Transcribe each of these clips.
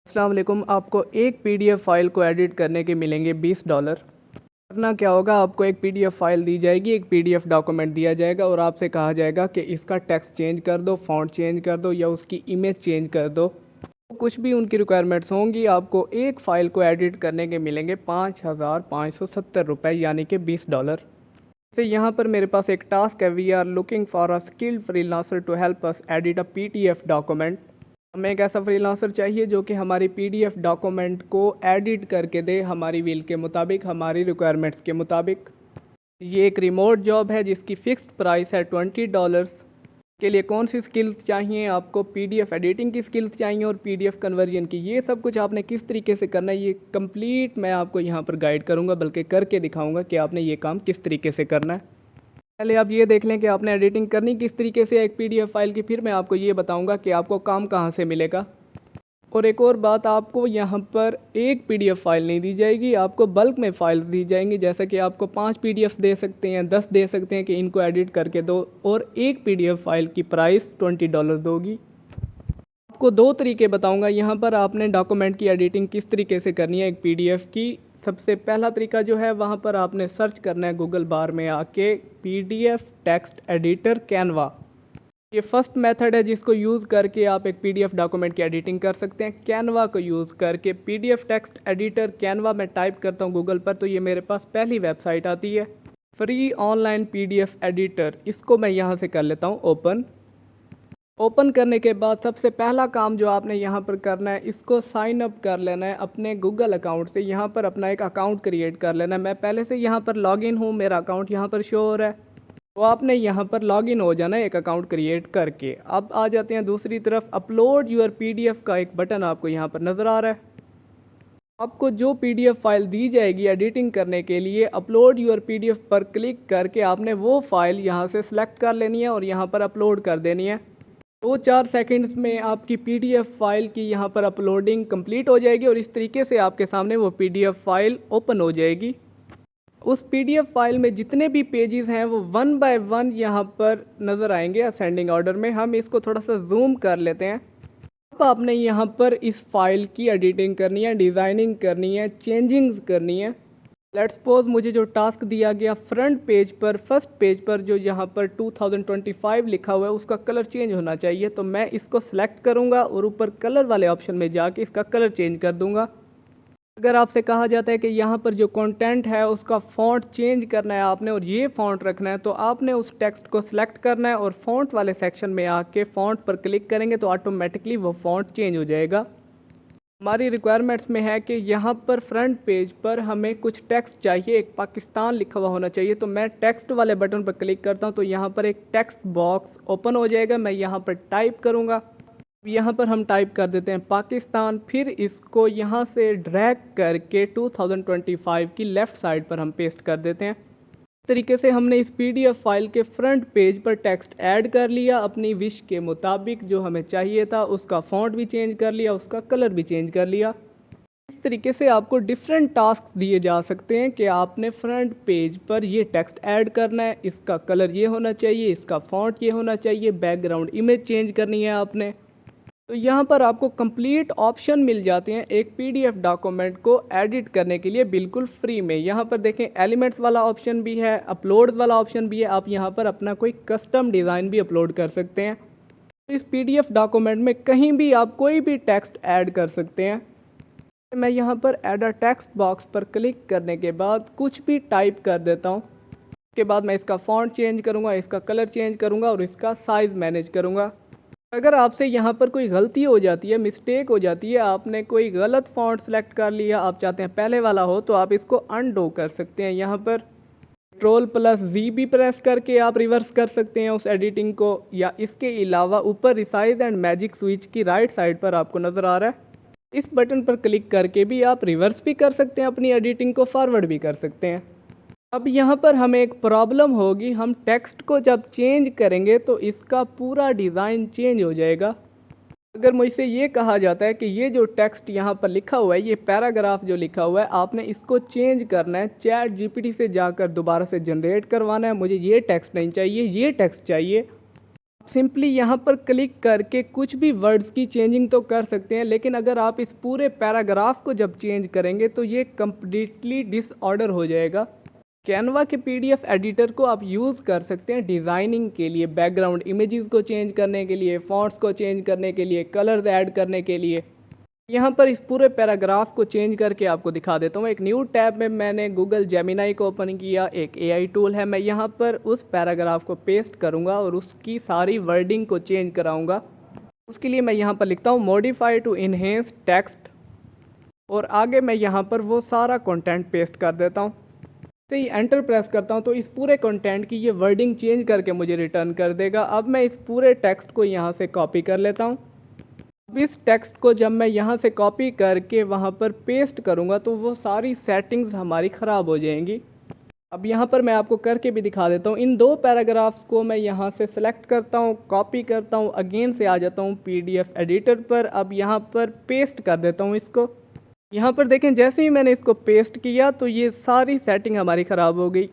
अस्सलाम वालेकुम। आपको एक पीडीएफ फाइल को एडिट करने के मिलेंगे $20। करना क्या होगा, आपको एक पीडीएफ फाइल दी जाएगी, एक पीडीएफ डॉक्यूमेंट दिया जाएगा और आपसे कहा जाएगा कि इसका टेक्स्ट चेंज कर दो, फ़ॉन्ट चेंज कर दो या उसकी इमेज चेंज कर दो। कुछ भी उनकी रिक्वायरमेंट्स होंगी, आपको एक फ़ाइल को एडिट करने के मिलेंगे ₹5,570 यानी कि $20। जैसे यहाँ पर मेरे पास एक टास्क है, we are looking for a skilled freelancer to help us edit a PDF document. हमें एक ऐसा फ्रीलांसर चाहिए जो कि हमारी पीडीएफ डॉक्यूमेंट को एडिट करके दे हमारी विल के मुताबिक, हमारी रिक्वायरमेंट्स के मुताबिक। ये एक रिमोट जॉब है जिसकी फ़िक्स्ड प्राइस है $20। के लिए कौन सी स्किल्स चाहिए आपको? पीडीएफ एडिटिंग की स्किल्स चाहिए और पीडीएफ कन्वर्जन की। ये सब कुछ आपने किस तरीके से करना है, ये कंप्लीट मैं आपको यहाँ पर गाइड करूँगा, बल्कि करके दिखाऊँगा कि आपने ये काम किस तरीके से करना है। पहले आप ये देख लें कि आपने एडिटिंग करनी किस तरीके से एक पीडीएफ फाइल की, फिर मैं आपको ये बताऊंगा कि आपको काम कहाँ से मिलेगा। और एक और बात, आपको यहाँ पर एक पीडीएफ फाइल नहीं दी जाएगी, आपको बल्क में फ़ाइल दी जाएंगी। जैसा कि आपको 5 पीडीएफ दे सकते हैं, 10 दे सकते हैं कि इनको एडिट करके दो, और एक पीडीएफ फाइल की प्राइस $20 दोगी। आपको 2 तरीके बताऊंगा यहाँ पर आपने डॉक्यूमेंट की एडिटिंग किस तरीके से करनी है एक पीडीएफ की। सबसे पहला तरीका जो है, वहाँ पर आपने सर्च करना है गूगल बार में आके पीडीएफ टेक्स्ट एडिटर कैनवा। ये फर्स्ट मेथड है जिसको यूज़ करके आप एक पीडीएफ डॉक्यूमेंट की एडिटिंग कर सकते हैं। कैनवा को यूज़ करके पीडीएफ टेक्स्ट एडिटर कैनवा में टाइप करता हूँ गूगल पर, तो ये मेरे पास पहली वेबसाइट आती है, फ्री ऑनलाइन पीडीएफ एडिटर। इसको मैं यहाँ से कर लेता हूँ ओपन। ओपन करने के बाद सबसे पहला काम जो आपने यहाँ पर करना है, इसको साइन अप कर लेना है अपने गूगल अकाउंट से। यहाँ पर अपना एक अकाउंट क्रिएट कर लेना है। मैं पहले से यहाँ पर लॉगिन हूँ, मेरा अकाउंट यहाँ पर शो हो रहा है, तो आपने यहाँ पर लॉगिन हो जाना है एक अकाउंट क्रिएट करके। अब आ जाते हैं दूसरी तरफ, अपलोड यूर पीडीएफ का एक बटन आपको यहाँ पर नज़र आ रहा है। आपको जो पीडीएफ फाइल दी जाएगी एडिटिंग करने के लिए, अपलोड यूर पीडीएफ पर क्लिक करके आपने वो फाइल यहाँ से सिलेक्ट कर लेनी है और यहाँ पर अपलोड कर देनी है। 2-4 सेकंड्स में आपकी पीडीएफ फाइल की यहाँ पर अपलोडिंग कंप्लीट हो जाएगी और इस तरीके से आपके सामने वो पीडीएफ फाइल ओपन हो जाएगी। उस पीडीएफ फाइल में जितने भी पेजेस हैं वो 1 बाय 1 यहाँ पर नज़र आएंगे असेंडिंग ऑर्डर में। हम इसको थोड़ा सा जूम कर लेते हैं। अब आपने यहाँ पर इस फाइल की एडिटिंग करनी है, डिज़ाइनिंग करनी है, चेंजिंग्स करनी है। लेट्स सपोज मुझे जो टास्क दिया गया, फ्रंट पेज पर, फर्स्ट पेज पर जो यहाँ पर 2025 लिखा हुआ है उसका कलर चेंज होना चाहिए, तो मैं इसको सिलेक्ट करूँगा और ऊपर कलर वाले ऑप्शन में जाके इसका कलर चेंज कर दूँगा। अगर आपसे कहा जाता है कि यहाँ पर जो कंटेंट है उसका फ़ॉन्ट चेंज करना है आपने और ये फ़ॉन्ट रखना है, तो आपने उस टेक्स्ट को सिलेक्ट करना है और फ़ॉन्ट वाले सेक्शन में आके फ़ॉन्ट पर क्लिक करेंगे तो ऑटोमेटिकली वो फ़ॉन्ट चेंज हो जाएगा। हमारी रिक्वायरमेंट्स में है कि यहाँ पर फ्रंट पेज पर हमें कुछ टेक्स्ट चाहिए, एक पाकिस्तान लिखा हुआ होना चाहिए, तो मैं टेक्स्ट वाले बटन पर क्लिक करता हूँ तो यहाँ पर एक टेक्स्ट बॉक्स ओपन हो जाएगा। मैं यहाँ पर टाइप करूँगा, यहाँ पर हम टाइप कर देते हैं पाकिस्तान, फिर इसको यहाँ से ड्रैग करके 2025 की लेफ़्ट साइड पर हम पेस्ट कर देते हैं। इस तरीके से हमने इस पीडीएफ फाइल के फ्रंट पेज पर टेक्स्ट ऐड कर लिया अपनी विश के मुताबिक, जो हमें चाहिए था। उसका फ़ॉन्ट भी चेंज कर लिया, उसका कलर भी चेंज कर लिया। इस तरीके से आपको डिफरेंट टास्क दिए जा सकते हैं कि आपने फ्रंट पेज पर ये टेक्स्ट ऐड करना है, इसका कलर ये होना चाहिए, इसका फ़ॉन्ट ये होना चाहिए, बैकग्राउंड इमेज चेंज करनी है आपने। तो यहाँ पर आपको कंप्लीट ऑप्शन मिल जाते हैं एक पीडीएफ डॉक्यूमेंट को एडिट करने के लिए बिल्कुल फ्री में। यहाँ पर देखें एलिमेंट्स वाला ऑप्शन भी है, अपलोड वाला ऑप्शन भी है। आप यहाँ पर अपना कोई कस्टम डिज़ाइन भी अपलोड कर सकते हैं। इस पीडीएफ डॉक्यूमेंट में कहीं भी आप कोई भी टेक्स्ट ऐड कर सकते हैं। मैं यहाँ पर ऐड अ टेक्स्ट बॉक्स पर क्लिक करने के बाद कुछ भी टाइप कर देता हूँ। उसके बाद मैं इसका फ़ॉन्ट चेंज करूँगा, इसका कलर चेंज करूँगा और इसका साइज़ मैनेज करूँगा। अगर आपसे यहाँ पर कोई गलती हो जाती है, मिस्टेक हो जाती है, आपने कोई गलत फ़ॉन्ट सेलेक्ट कर लिया, आप चाहते हैं पहले वाला हो, तो आप इसको अनडू कर सकते हैं। यहाँ पर Ctrl+Z भी प्रेस करके आप रिवर्स कर सकते हैं उस एडिटिंग को, या इसके अलावा ऊपर रिसाइज एंड मैजिक स्विच की राइट साइड पर आपको नज़र आ रहा है, इस बटन पर क्लिक करके भी आप रिवर्स भी कर सकते हैं, अपनी एडिटिंग को फॉरवर्ड भी कर सकते हैं। अब यहाँ पर हमें एक प्रॉब्लम होगी, हम टेक्स्ट को जब चेंज करेंगे तो इसका पूरा डिज़ाइन चेंज हो जाएगा। अगर मुझसे ये कहा जाता है कि ये जो टेक्स्ट यहाँ पर लिखा हुआ है, ये पैराग्राफ जो लिखा हुआ है, आपने इसको चेंज करना है, चैट जीपीटी से जाकर दोबारा से जनरेट करवाना है, मुझे ये टेक्स्ट नहीं चाहिए, ये टेक्स्ट चाहिए। आप सिंपली यहाँ पर क्लिक करके कुछ भी वर्ड्स की चेंजिंग तो कर सकते हैं, लेकिन अगर आप इस पूरे पैराग्राफ को जब चेंज करेंगे तो ये कम्प्लीटली डिसऑर्डर हो जाएगा। कैनवा के पीडीएफ एडिटर को आप यूज़ कर सकते हैं डिज़ाइनिंग के लिए, बैकग्राउंड इमेजेस को चेंज करने के लिए, फ़ॉन्ट्स को चेंज करने के लिए, कलर्स ऐड करने के लिए। यहाँ पर इस पूरे पैराग्राफ को चेंज करके आपको दिखा देता हूँ। एक न्यू टैब में मैंने गूगल जेमिनाई को ओपन किया, एक एआई टूल है। मैं यहाँ पर उस पैराग्राफ को पेस्ट करूँगा और उसकी सारी वर्डिंग को चेंज कराऊँगा। उसके लिए मैं यहाँ पर लिखता हूँ मॉडिफाई टू इन्हेंस टेक्स्ट, और आगे मैं यहाँ पर वो सारा कंटेंट पेस्ट कर देता हूँ। से ही एंटर प्रेस करता हूँ तो इस पूरे कंटेंट की ये वर्डिंग चेंज करके मुझे रिटर्न कर देगा। अब मैं इस पूरे टेक्स्ट को यहाँ से कॉपी कर लेता हूँ। अब इस टेक्स्ट को जब मैं यहाँ से कॉपी करके वहाँ पर पेस्ट करूँगा तो वो सारी सेटिंग्स हमारी ख़राब हो जाएंगी। अब यहाँ पर मैं आपको करके भी दिखा देता हूँ। इन दो पैराग्राफ्स को मैं यहाँ से सिलेक्ट करता हूँ, कॉपी करता हूँ, अगेन से आ जाता हूँ पीडीएफ एडिटर पर। अब यहाँ पर पेस्ट कर देता हूँ इसको। यहाँ पर देखें, जैसे ही मैंने इसको पेस्ट किया तो ये सारी सेटिंग हमारी ख़राब हो गई।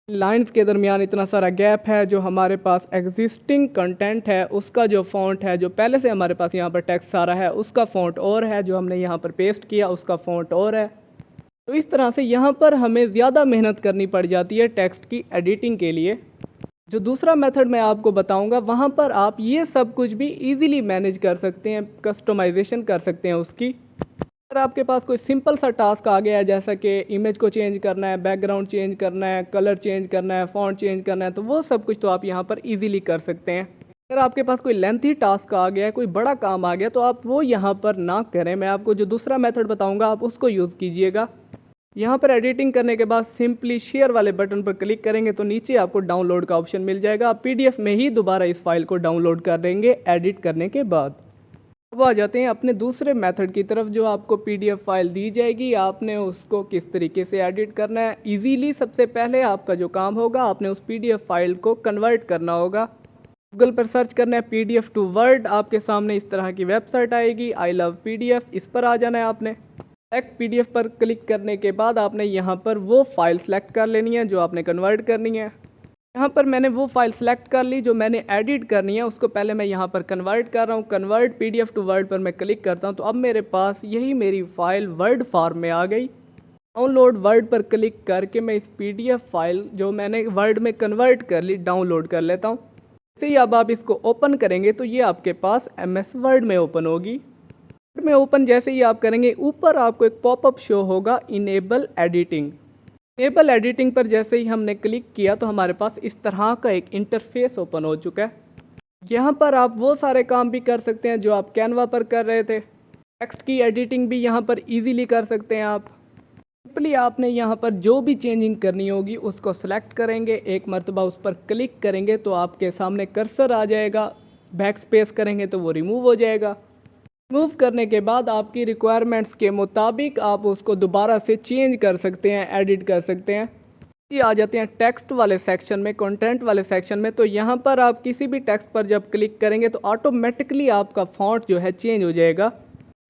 लाइंस के दरमियान इतना सारा गैप है। जो हमारे पास एग्जिस्टिंग कंटेंट है उसका जो फ़ॉन्ट है, जो पहले से हमारे पास यहाँ पर टेक्स्ट सारा है उसका फ़ॉन्ट और है, जो हमने यहाँ पर पेस्ट किया उसका फ़ॉन्ट और है। तो इस तरह से यहाँ पर हमें ज़्यादा मेहनत करनी पड़ जाती है टेक्स्ट की एडिटिंग के लिए। जो दूसरा मेथड मैं आपको बताऊँगा वहाँ पर आप ये सब कुछ भी ईज़िली मैनेज कर सकते हैं, कस्टमाइजेशन कर सकते हैं उसकी। अगर आपके पास कोई सिंपल सा टास्क आ गया है, जैसा कि इमेज को चेंज करना है, बैकग्राउंड चेंज करना है, कलर चेंज करना है, फ़ॉन्ट चेंज करना है, तो वो सब कुछ तो आप यहाँ पर इजीली कर सकते हैं। अगर आपके पास कोई लेंथी टास्क आ गया है, कोई बड़ा काम आ गया, तो आप वो यहाँ पर ना करें। मैं आपको जो दूसरा मेथड बताऊँगा आप उसको यूज़ कीजिएगा। यहाँ पर एडिटिंग करने के बाद सिंपली शेयर वाले बटन पर क्लिक करेंगे तो नीचे आपको डाउनलोड का ऑप्शन मिल जाएगा। आप पीडीएफ में ही दोबारा इस फाइल को डाउनलोड कर देंगे एडिट करने के बाद। अब आ जाते हैं अपने दूसरे मेथड की तरफ। जो आपको पीडीएफ फाइल दी जाएगी आपने उसको किस तरीके से एडिट करना है। इजीली सबसे पहले आपका जो काम होगा, आपने उस पीडीएफ फाइल को कन्वर्ट करना होगा। गूगल पर सर्च करना है पीडीएफ टू वर्ड, आपके सामने इस तरह की वेबसाइट आएगी, आई लव पीडीएफ। इस पर आ जाना है आपने। सेलेक्ट पीडीएफ पर क्लिक करने के बाद आपने यहाँ पर वो फाइल सेलेक्ट कर लेनी है जो आपने कन्वर्ट करनी है। यहाँ पर मैंने वो फाइल सेलेक्ट कर ली जो मैंने एडिट करनी है, उसको पहले मैं यहाँ पर कन्वर्ट कर रहा हूँ। कन्वर्ट पीडीएफ टू वर्ड पर मैं क्लिक करता हूँ तो अब मेरे पास यही मेरी फ़ाइल वर्ड फॉर्म में आ गई। डाउनलोड वर्ड पर क्लिक करके मैं इस पीडीएफ फाइल जो मैंने वर्ड में कन्वर्ट कर ली डाउनलोड कर लेता हूँ। जैसे ही अब आप इसको ओपन करेंगे तो ये आपके पास MS वर्ड में ओपन होगी। वर्ड में ओपन जैसे ही आप करेंगे ऊपर आपको एक पॉपअप शो होगा इनेबल एडिटिंग। इनेबल एडिटिंग पर जैसे ही हमने क्लिक किया तो हमारे पास इस तरह का एक इंटरफेस ओपन हो चुका है। यहाँ पर आप वो सारे काम भी कर सकते हैं जो आप कैनवा पर कर रहे थे। टेक्स्ट की एडिटिंग भी यहाँ पर इजीली कर सकते हैं आप। सिंपली आपने यहाँ पर जो भी चेंजिंग करनी होगी उसको सेलेक्ट करेंगे, एक मरतबा उस पर क्लिक करेंगे तो आपके सामने कर्सर आ जाएगा। बैक स्पेस करेंगे तो वो रिमूव हो जाएगा। मूव करने के बाद आपकी रिक्वायरमेंट्स के मुताबिक आप उसको दोबारा से चेंज कर सकते हैं, एडिट कर सकते हैं। ये आ जाते हैं टेक्स्ट वाले सेक्शन में, कंटेंट वाले सेक्शन में। तो यहाँ पर आप किसी भी टेक्स्ट पर जब क्लिक करेंगे तो ऑटोमेटिकली आपका फ़ॉन्ट जो है चेंज हो जाएगा।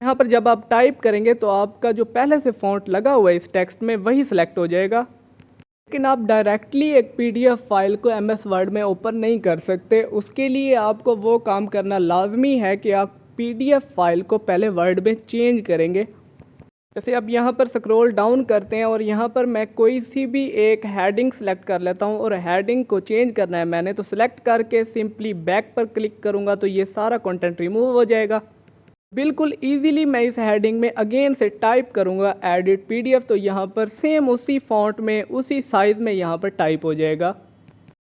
यहाँ पर जब आप टाइप करेंगे तो आपका जो पहले से फ़ॉन्ट लगा हुआ है इस टेक्स्ट में वही सिलेक्ट हो जाएगा। लेकिन आप डायरेक्टली एक पीडीएफ फाइल को MS वर्ड में ओपन नहीं कर सकते। उसके लिए आपको वो काम करना लाजमी है कि आप पीडीएफ फाइल को पहले वर्ड में चेंज करेंगे। जैसे अब यहाँ पर स्क्रॉल डाउन करते हैं और यहाँ पर मैं कोई सी भी एक हेडिंग सेलेक्ट कर लेता हूँ और हेडिंग को चेंज करना है मैंने, तो सिलेक्ट करके सिंपली बैक पर क्लिक करूँगा तो ये सारा कंटेंट रिमूव हो जाएगा। बिल्कुल इजीली मैं इस हेडिंग में अगेन से टाइप करूँगा एडिट पीडीएफ, तो यहाँ पर सेम उसी फॉन्ट में उसी साइज़ में यहाँ पर टाइप हो जाएगा।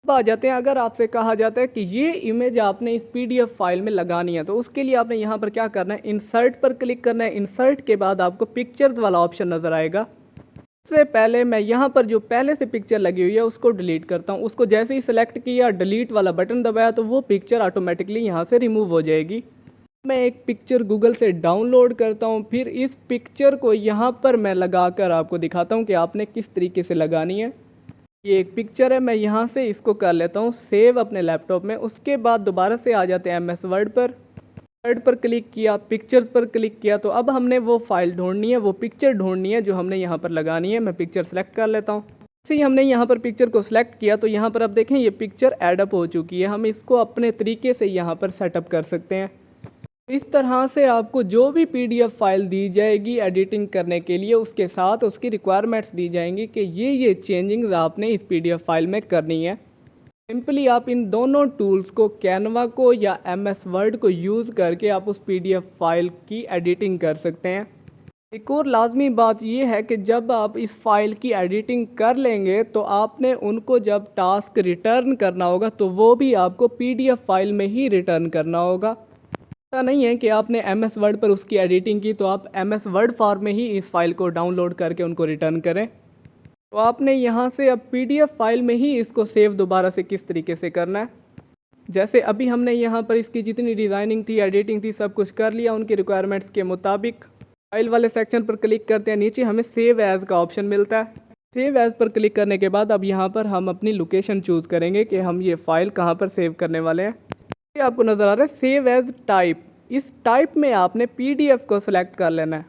अब आ जाते हैं, अगर आपसे कहा जाता है कि ये इमेज आपने इस पीडीएफ फाइल में लगानी है तो उसके लिए आपने यहाँ पर क्या करना है, इंसर्ट पर क्लिक करना है। इंसर्ट के बाद आपको पिक्चर्स वाला ऑप्शन नज़र आएगा। सबसे पहले मैं यहाँ पर जो पहले से पिक्चर लगी हुई है उसको डिलीट करता हूँ। उसको जैसे ही सिलेक्ट किया, डिलीट वाला बटन दबाया तो वो पिक्चर ऑटोमेटिकली यहाँ से रिमूव हो जाएगी। मैं एक पिक्चर गूगल से डाउनलोड करता हूँ, फिर इस पिक्चर को यहाँ पर मैं लगा कर आपको दिखाता हूँ कि आपने किस तरीके से लगानी है। ये एक पिक्चर है, मैं यहाँ से इसको कर लेता हूँ सेव अपने लैपटॉप में। उसके बाद दोबारा से आ जाते हैं MS वर्ड पर। वर्ड पर क्लिक किया, पिक्चर्स पर क्लिक किया, तो अब हमने वो फाइल ढूंढनी है, वो पिक्चर ढूंढनी है जो हमने यहाँ पर लगानी है। मैं पिक्चर सेलेक्ट कर लेता हूँ। जैसे ही हमने यहाँ पर पिक्चर को सिलेक्ट किया तो यहाँ पर आप देखें ये पिक्चर एडअप हो चुकी है। हम इसको अपने तरीके से यहाँ पर सेटअप कर सकते हैं। इस तरह से आपको जो भी पीडीएफ फाइल दी जाएगी एडिटिंग करने के लिए, उसके साथ उसकी रिक्वायरमेंट्स दी जाएंगी कि ये चेंजिंग्स आपने इस पीडीएफ फाइल में करनी है। सिंपली आप इन दोनों टूल्स को, कैनवा को या एमएस वर्ड को यूज़ करके आप उस पीडीएफ फाइल की एडिटिंग कर सकते हैं। एक और लाजमी बात यह है कि जब आप इस फाइल की एडिटिंग कर लेंगे तो आपने उनको जब टास्क रिटर्न करना होगा तो वो भी आपको पीडीएफ फाइल में ही रिटर्न करना होगा। ऐसा नहीं है कि आपने एमएस वर्ड पर उसकी एडिटिंग की तो आप एमएस वर्ड फॉर्म में ही इस फाइल को डाउनलोड करके उनको रिटर्न करें। तो आपने यहाँ से अब पीडीएफ फाइल में ही इसको सेव दोबारा से किस तरीके से करना है। जैसे अभी हमने यहाँ पर इसकी जितनी डिज़ाइनिंग थी, एडिटिंग थी, सब कुछ कर लिया उनकी रिक्वायरमेंट्स के मुताबिक। फाइल वाले सेक्शन पर क्लिक करते हैं, नीचे हमें सेव एज़ का ऑप्शन मिलता है। सेव एज़ पर क्लिक करने के बाद अब यहाँ पर हम अपनी लोकेशन चूज़ करेंगे कि हम ये फ़ाइल कहाँ पर सेव करने वाले हैं। ये आपको नज़र आ रहा है सेव एज़ टाइप। इस टाइप में आपने पीडीएफ को सिलेक्ट कर लेना है।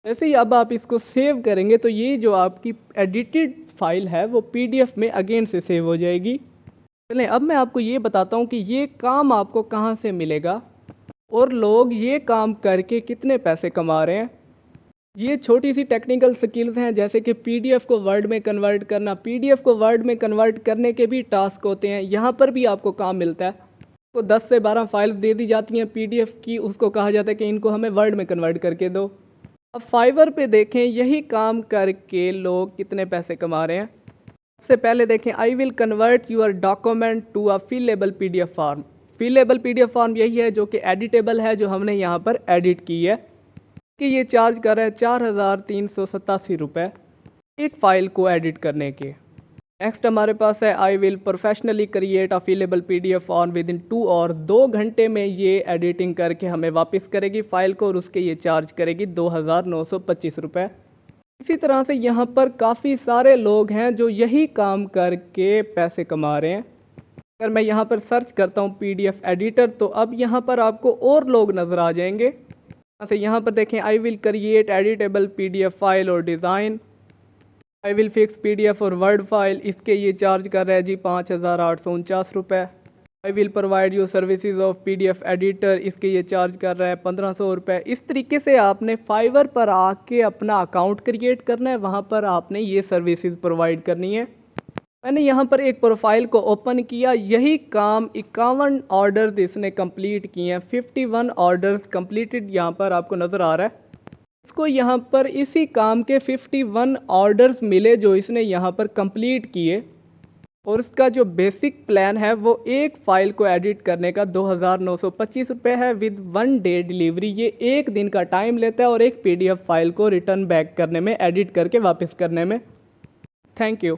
जैसे ही अब आप इसको सेव करेंगे तो ये जो आपकी एडिटेड फाइल है वो पीडीएफ में अगेन से सेव हो जाएगी। चलें अब मैं आपको ये बताता हूँ कि ये काम आपको कहाँ से मिलेगा और लोग ये काम करके कितने पैसे कमा रहे हैं। ये छोटी सी टेक्निकल स्किल्स हैं, जैसे कि पीडीएफ को वर्ड में कन्वर्ट करना। पीडीएफ को वर्ड में कन्वर्ट करने के भी टास्क होते हैं, यहाँ पर भी आपको काम मिलता है। तो 10 से 12 फाइल्स दे दी जाती हैं पीडीएफ की, उसको कहा जाता है कि इनको हमें वर्ड में कन्वर्ट करके दो। अब फाइवर पे देखें यही काम करके लोग कितने पैसे कमा रहे हैं। सबसे पहले देखें, I will convert your document to a fillable PDF form. Fillable PDF form यही है जो कि एडिटेबल है, जो हमने यहाँ पर एडिट की है कि ये चार्ज कर रहा है 4,387 रुपये एक फ़ाइल को एडिट करने के। नेक्स्ट हमारे पास है I will professionally create a fillable PDF form with in 2 और 2 घंटे में ये एडिटिंग करके हमें वापस करेगी फ़ाइल को और उसके ये चार्ज करेगी 2,925 रुपये। इसी तरह से यहाँ पर काफ़ी सारे लोग हैं जो यही काम करके पैसे कमा रहे हैं। अगर मैं यहाँ पर सर्च करता हूँ पीडीएफ एडिटर तो अब यहाँ पर आपको और लोग नज़र आ जाएंगे। जैसे यहाँ पर देखें, I will create editable PDF file और design, I will fix PDF और वर्ड फाइल, इसके ये चार्ज कर रहा है जी 5,849 रुपये। I will provide you services of PDF editor, इसके ये चार्ज कर रहा है 1,500 रुपये। इस तरीके से आपने फाइवर पर आके अपना अकाउंट क्रिएट करना है, वहाँ पर आपने ये सर्विसेज प्रोवाइड करनी है। मैंने यहाँ पर एक प्रोफाइल को ओपन किया, यही काम 51 ऑर्डर्स इसने कंप्लीट किए हैं। 51 ऑर्डर्स कंप्लीटेड यहाँ पर आपको नज़र आ रहा है। इसको यहाँ पर इसी काम के 51 ऑर्डर्स मिले जो इसने यहाँ पर कंप्लीट किए और इसका जो बेसिक प्लान है वो एक फ़ाइल को एडिट करने का 2,925 रुपये है विद 1 डे डिलीवरी। ये 1 दिन का टाइम लेता है और एक पीडीएफ फाइल को रिटर्न बैक करने में, एडिट करके वापस करने में। Thank you.